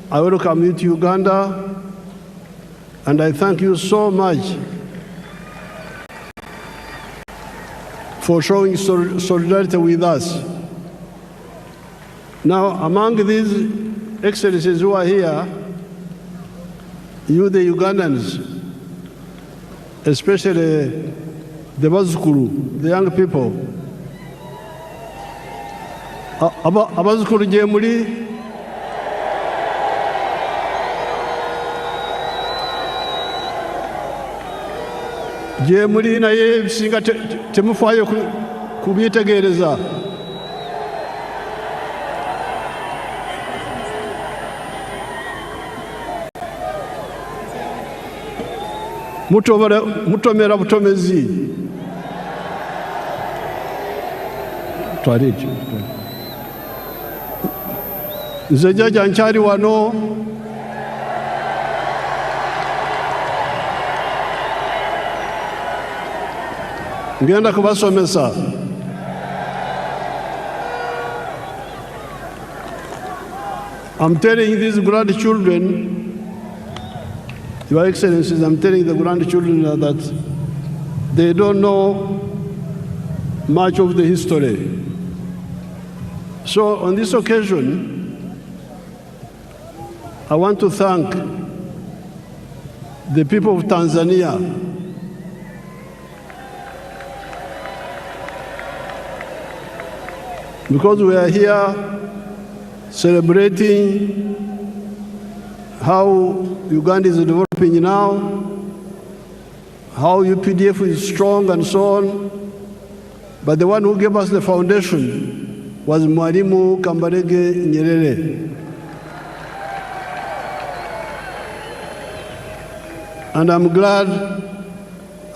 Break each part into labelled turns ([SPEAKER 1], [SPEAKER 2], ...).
[SPEAKER 1] I welcome you to Uganda, and I thank you so much for showing solidarity with us. Now, among these excellencies who are here, you, the Ugandans, especially the Bazukuru, the young people. Abazukuru Jemuli, Jemuli naye bisinga temufaayo kubyetegereza. Mutomera butomezi. Twariki. Nze jjajja nkyali wano. Ngenda kubasomesa. I'm telling these grandchildren, Your Excellencies, I'm telling the grandchildren that they don't know much of the history. So on this occasion, I want to thank the people of Tanzania because we are here celebrating how Uganda is developing now, how UPDF is strong and so on. But the one who gave us the foundation was Mwalimu Kambarage Nyerere. And I'm glad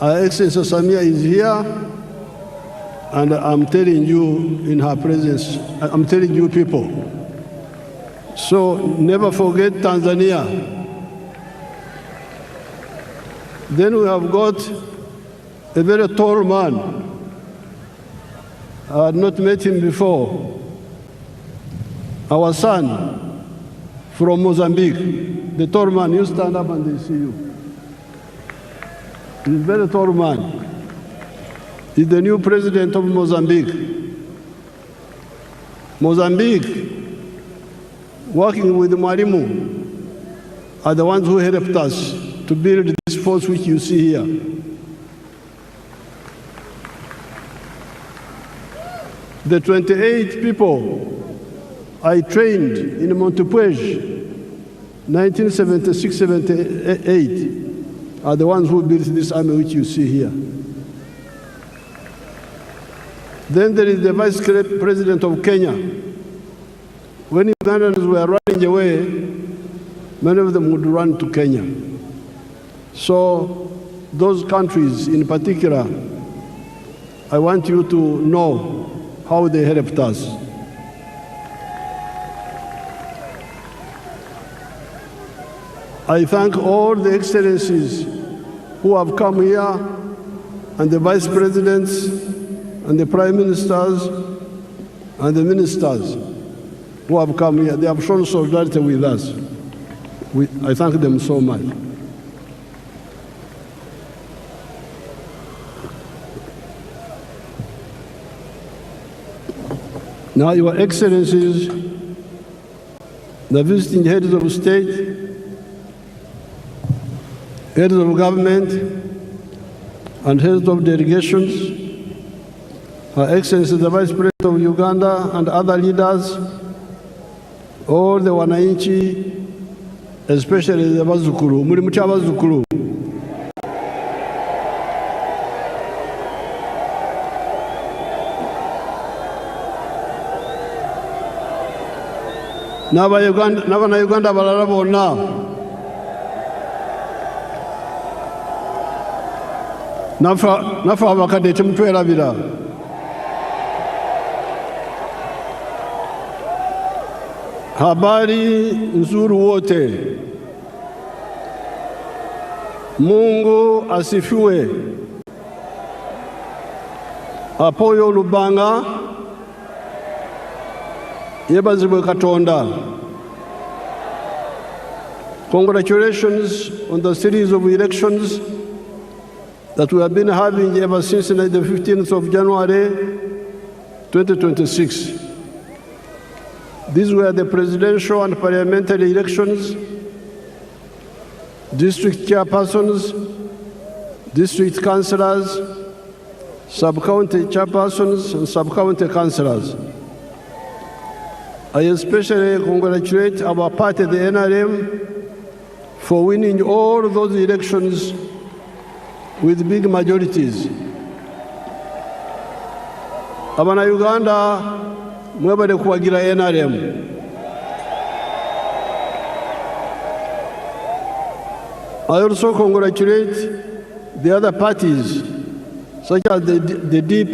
[SPEAKER 1] Our Excellency Samia is here, and I'm telling you in her presence, I'm telling you people. So never forget Tanzania. Then we have got a very tall man. I had not met him before. Our son from Mozambique, the tall man, you stand up and they see you. He's a very tall man. He's the new president of Mozambique. Mozambique, working with Mwalimu, are the ones who helped us to build this force which you see here. The 28 people I trained in Montepuez, 1976-78, are the ones who built this army which you see here. Then there is the Vice President of Kenya. When Ugandans were running away, many of them would run to Kenya. So those countries in particular, I want you to know how they helped us. I thank all the excellencies who have come here, and the vice presidents, and the prime ministers, and the ministers who have come here. They have shown solidarity with us. I thank them so much. Now, Your Excellencies, the visiting heads of state, heads of government, and heads of delegations, Her Excellency the Vice President of Uganda and other leaders, all the wananchi, especially the Bazukuru, muri mucha Bazukuru. N'Abanyayuganda balala bonna. Nafa abakadde temutwerabira. Habari nzuri wote. Mungu asifiwe. Apoyo Lubanga. Yebazibwe Katonda. Congratulations on the series of elections that we have been having ever since the 15th of January 2026. These were the presidential and parliamentary elections, district chairpersons, district councillors, sub-county chairpersons, and sub-county councillors. I especially congratulate our party, the NRM, for winning all those elections with big majorities. Abana Uganda, mwebale kuwagira NRM. I also congratulate the other parties, such as the DP,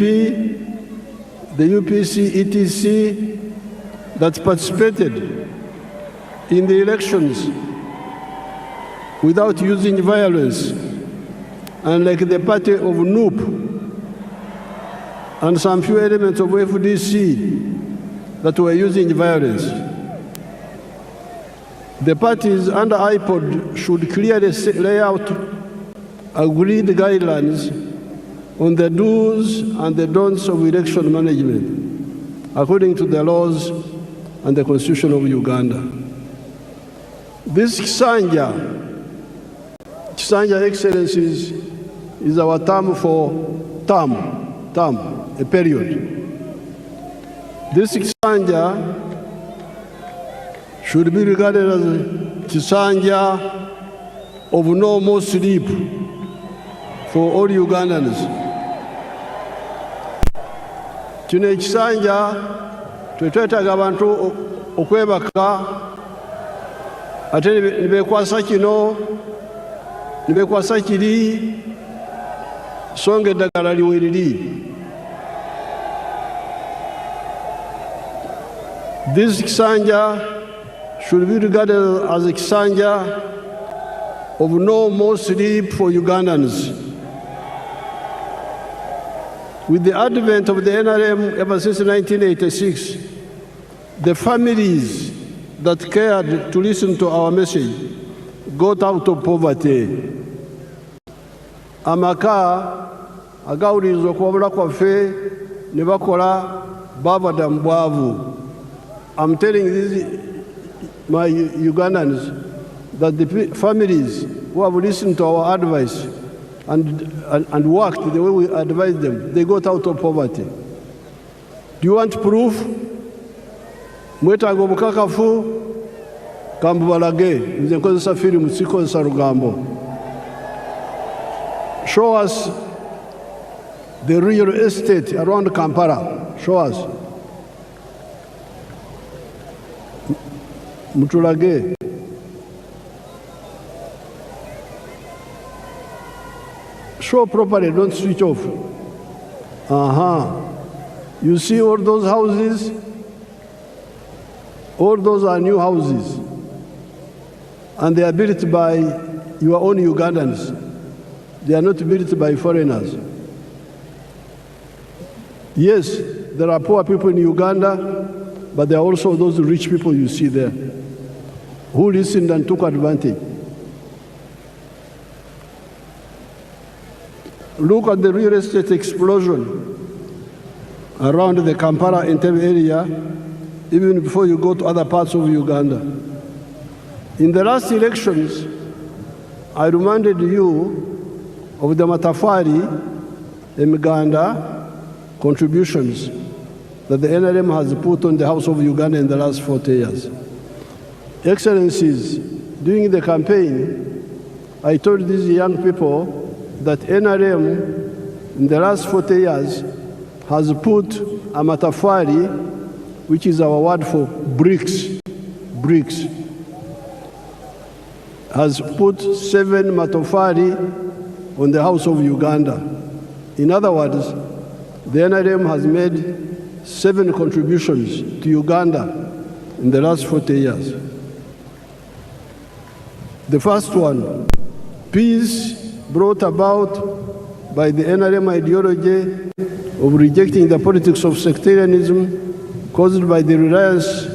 [SPEAKER 1] the UPC, ETC, that participated in the elections without using violence, and like the party of NUP and some few elements of FDC that were using violence. The parties under IPOD should clearly lay out agreed guidelines on the do's and the don'ts of election management, according to the laws and the Constitution of Uganda. This Ekisanja, Excellencies, is our term for a period. This Ekisanja should be regarded as a Ekisanja of no more sleep for all Ugandans. Kino Ekisanja twetwetaaga abantu okwebaka ate nibekwasa kino nibekwasa kiri songa eddagala liwe liri. This Ekisanja should be regarded as a Ekisanja of no more sleep for Ugandans. With the advent of the NRM ever since 1986, the families that cared to listen to our message got out of poverty. Amaka agawuliriza okwabula kwaffe ne bakola bavada mu bwavu. I'm telling my Ugandans that the families who have listened to our advice and worked the way we advised them, they got out of poverty. Do you want proof? Mwetaaga obukakafu kambubalage, nze nkozesa firimu sikozesa lugambo. Show us the real estate around Kampala. Show us. Mutulage. Show properly, don't switch off. You see all those houses? All those are new houses. And they are built by your own Ugandans. They are not built by foreigners. Yes, there are poor people in Uganda, but there are also those rich people you see there who listened and took advantage. Look at the real estate explosion around the Kampala Entebbe area, even before you go to other parts of Uganda. In the last elections, I reminded you of the Matafari Emiganda contributions that the NRM has put on the House of Uganda in the last 40 years. Excellencies, during the campaign, I told these young people that NRM in the last 40 years has put a matafari, which is our word for bricks, has put 7 matafari on the House of Uganda. In other words, the NRM has made 7 contributions to Uganda in the last 40 years. The first one, peace brought about by the NRM ideology of rejecting the politics of sectarianism caused by the reliance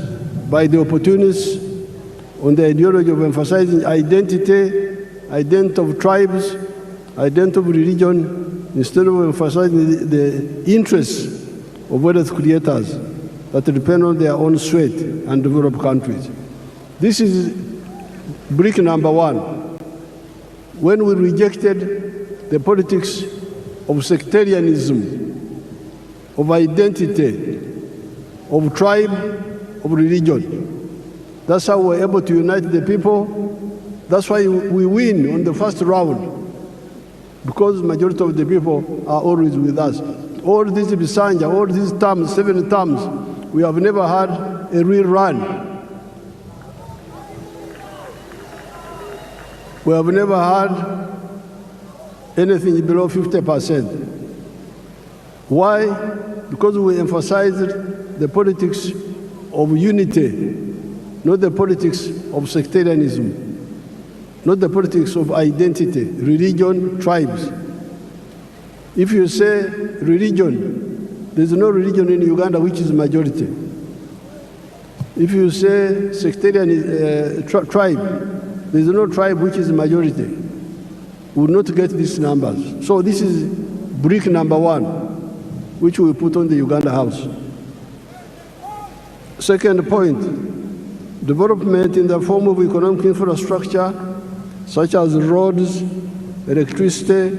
[SPEAKER 1] by the opportunists on the ideology of emphasizing identity of tribes, identity of religion, instead of emphasizing the interests of wealth creators that depend on their own sweat and develop countries. This is brick number one. When we rejected the politics of sectarianism, of identity, of tribe, of religion. That's how we're able to unite the people. That's why we win on the first round, because the majority of the people are always with us. All these Ekisanja, all these terms, 7 terms, we have never had a real run. We have never had anything below 50%. Why? Because we emphasized the politics of unity, not the politics of sectarianism, not the politics of identity, religion, tribes. If you say religion, there's no religion in Uganda which is majority. If you say sectarian tribe, there's no tribe which is majority. We will not get these numbers. So this is brick number one, which we put on the Uganda House. Second point, development in the form of economic infrastructure, such as roads, electricity,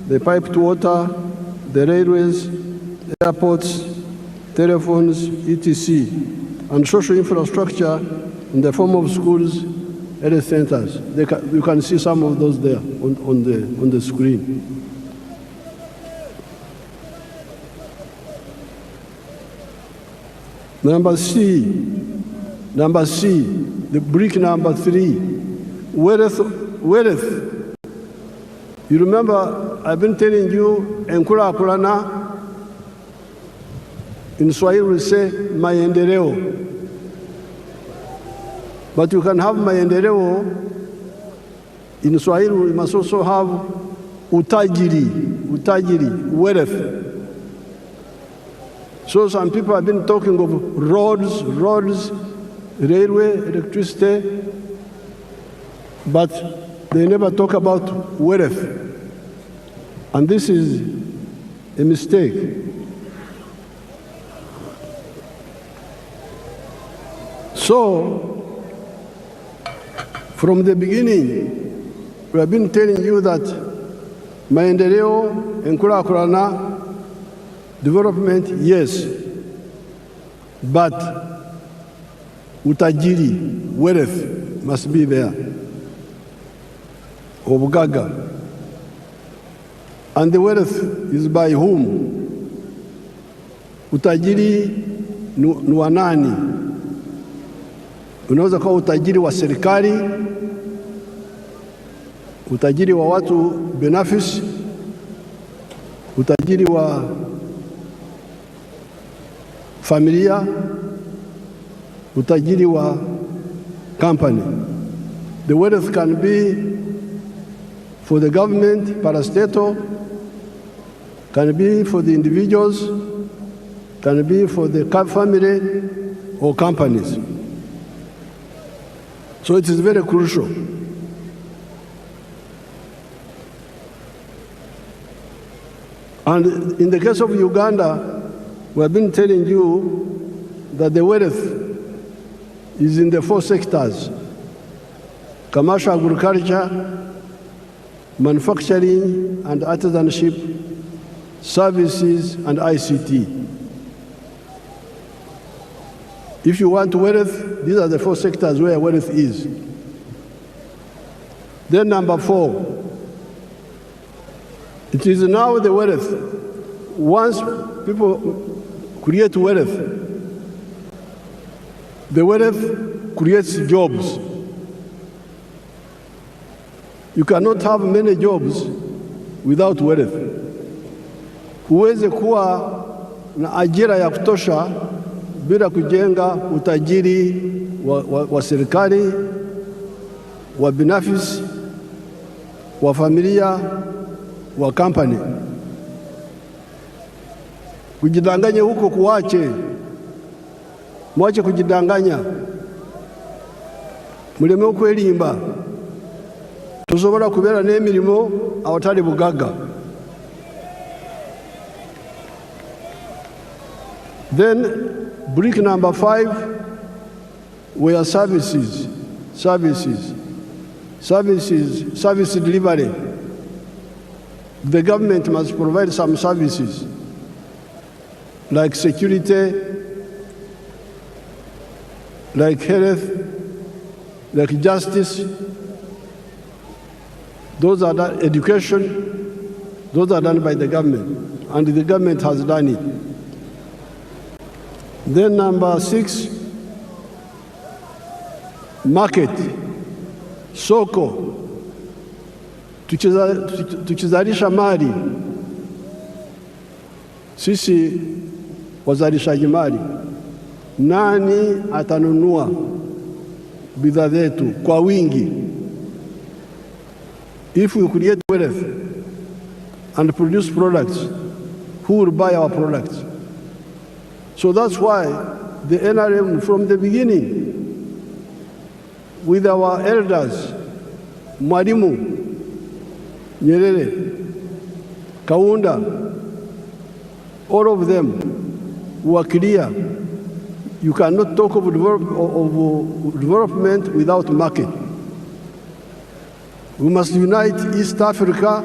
[SPEAKER 1] the piped water, the railways, airports, telephones, etc., and social infrastructure in the form of schools, health centers. You can see some of those there on the screen. Number C, the brick number 3, wealth. You remember, I've been telling you, Enkula Kulana, in Swahili we say, maendeleo. But you can have maendeleo, in Swahili we must also have utajiri, wealth. So some people have been talking of roads, railway, electricity, but they never talk about wealth. And this is a mistake. So, from the beginning, we have been telling you that maendeleo, enkulakulana, development, yes, but utajiri, wealth, must be there. Obugaga. And the wealth is by whom? Utajiri ni wa nani? Unaweza kuwa utajiri wa serikali, utajiri wa watu binafsi, utajiri wa familia, utajiri wa company. The wealth can be for the government, parastatal, can be for the individuals, can be for the family or companies. So it is very crucial. And in the case of Uganda, we have been telling you that the wealth is in the 4 sectors: commercial agriculture, manufacturing and artisanship, services and ICT. If you want wealth, these are the 4 sectors where wealth is. Then number 4, it is now the wealth. Once people create wealth, the wealth creates jobs. You cannot have many jobs without wealth. Huwezi kuwa na ajira ya kutosha bila kujenga utajiri wa serikali, wa binafsi, wa familia, wa company. Kujidanganya huko kuache. Mwache kujidanganya. muleme okwelimba tusobola kubeera n'emirimu awatali bugagga. Then brick number 5 were service delivery. The government must provide some services like security, like health, like justice. Those are done, education, those are done by the government, and the government has done it. Then number 6, market, soko, tukizalisha mali, sisi wazalishaji mali, nani atanunua bidhaa zetu kwa wingi? If we create wealth and produce products, who will buy our products? So that's why the NRM from the beginning, with our elders, Mwalimu, Nyerere, Kaunda, all of them were clear. You cannot talk of development without market. We must unite East Africa,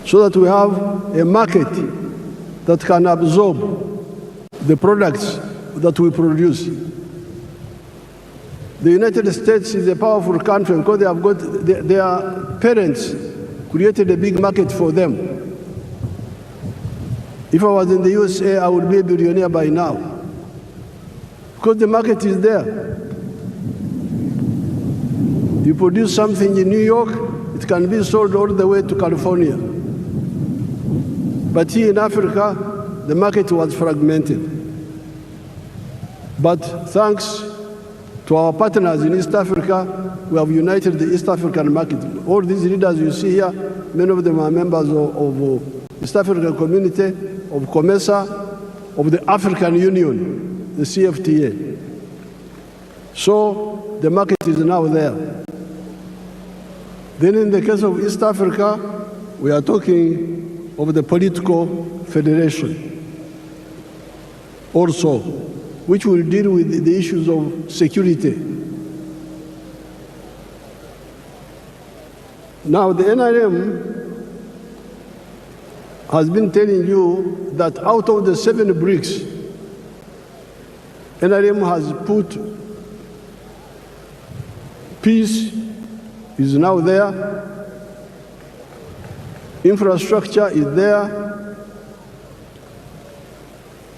[SPEAKER 1] so that we have a market that can absorb the products that we produce. The United States is a powerful country because they have got their parents created a big market for them. If I was in the USA, I would be a billionaire by now, because the market is there. You produce something in New York, it can be sold all the way to California. But here in Africa, the market was fragmented. But thanks to our partners in East Africa, we have united the East African market. All these leaders you see here, many of them are members of East African Community, of COMESA, of the African Union, the CFTA. So the market is now there. Then in the case of East Africa, we are talking of the political federation also, which will deal with the issues of security. Now the NRM has been telling you that out of the 7 bricks, NRM has put peace is now there, infrastructure is there,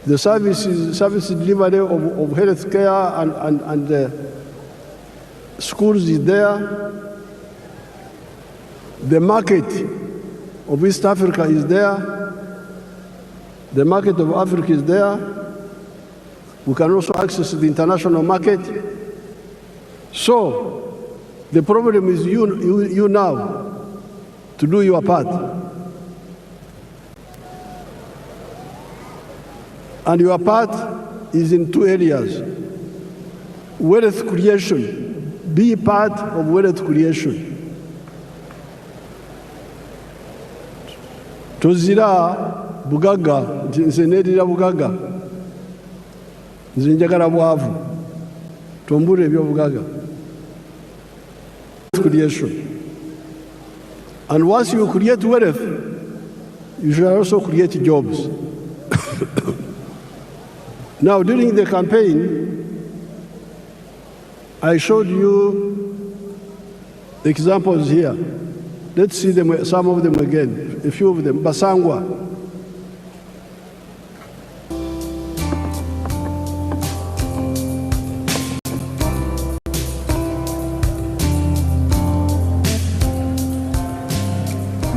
[SPEAKER 1] the service delivery of health care and schools is there, the market of East Africa is there, the market of Africa is there, we can also access the international market. So the problem is you now to do your part. And your part is in 2 areas. Wealth creation. Be part of wealth creation. Tozira bugaga, nze neerira bugaga. Nze njagala bwavu. Tombula ebyobugaga. Creation. And once you create wealth, you should also create jobs. Now, during the campaign, I showed you examples here. Let's see them, some of them again, a few of them. Basangwa.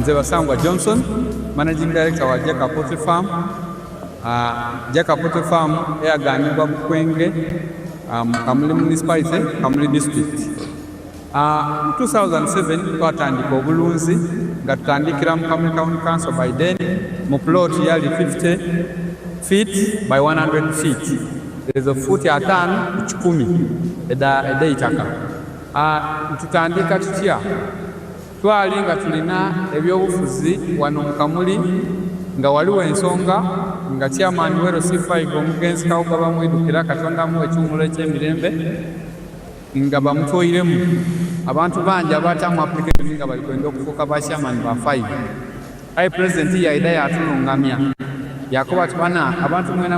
[SPEAKER 2] Basangwa Johnson, Managing Director wa Jaka Poultry Farm. Jaka Poultry Farm eyaganibwa Bukwenge, Kamuli Municipality, Kamuli District. 2007 twatandika obulunzi nga tutandikira mu Kamuli County Council by then mu plot yali 50 feet by 100 feet. ezo fuuti 5 ku 10 ed'eitaka. Tutandika tutya? Twali nga tulina ebyobufuzi wano mu Kamuli nga waliwo ensonga nga chairman wero C5 omugenzi Kawuka bamwidukira Katonda mu ekyumulo eky'emirembe nga bamutoyiremu abantu bangi abatamu application nga bali kwenda okufuuka ba chairman ba 5. President yaida yatunungamya yakoba tubana abantu mwena